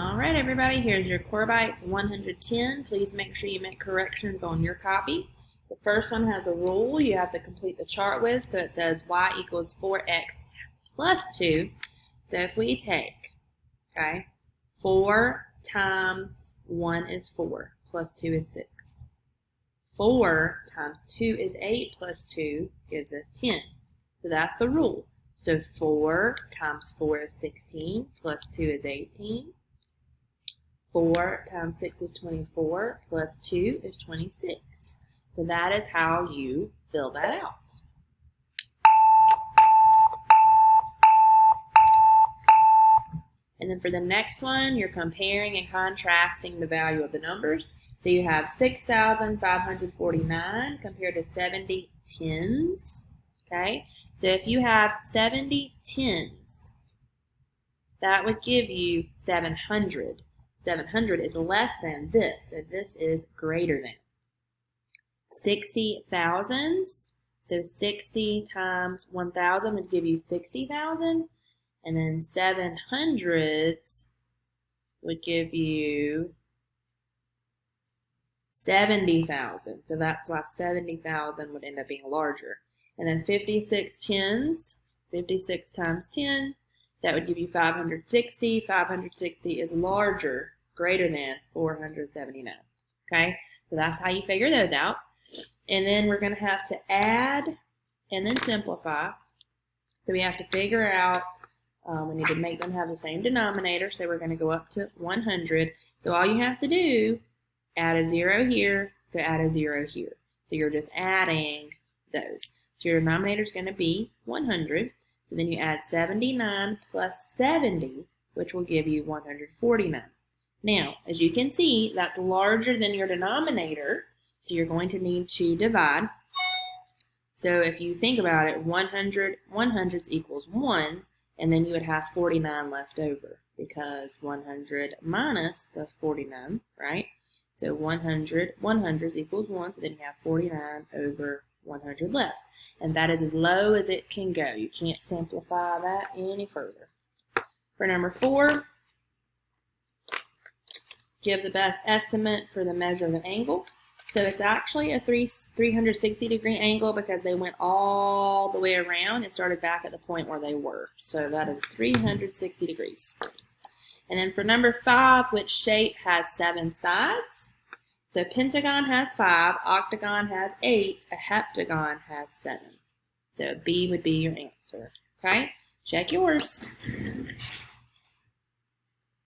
All right, everybody, here's your Core Bytes 110. Please make sure you make corrections on your copy. The first one has a rule you have to complete the chart with, so it says y equals 4x plus 2. So if we take, 4 times 1 is 4, plus 2 is 6. 4 times 2 is 8, plus 2 gives us 10. So that's the rule. So 4 times 4 is 16, plus 2 is 18. 4 times 6 is 24, plus 2 is 26. So that is how you fill that out. And then for the next one, you're comparing and contrasting the value of the numbers. So you have 6,549 compared to 70 tens. Okay, so if you have 70 tens, that would give you 700. 700 is less than this, so this is greater than. 60 thousands, so 60 times 1,000 would give you 60,000, and then 700s would give you 70,000, so that's why 70,000 would end up being larger. And then 56 tens, 56 times 10, that would give you 560. 560 is larger, greater than 479. Okay, so that's how you figure those out. And then we're going to have to add and then simplify. So we have to figure out, we need to make them have the same denominator. So we're going to go up to 100. So all you have to do, add a 0 here, so add a 0 here. So you're just adding those. So your denominator is going to be 100. So then you add 79 plus 70, which will give you 149. Now, as you can see, that's larger than your denominator, so you're going to need to divide. So if you think about it, 100 100ths equals 1, and then you would have 49 left over, because 100 minus the 49, right? So 100 100ths equals 1, so then you have 49 over 100 left. And that is as low as it can go. You can't simplify that any further. For number 4, give the best estimate for the measure of an angle. So it's actually a 360 degree angle because they went all the way around and started back at the point where they were. So that is 360 degrees. And then for number 5, which shape has 7 sides? So pentagon has 5, octagon has 8, a heptagon has 7. So B would be your answer. Okay? Check yours.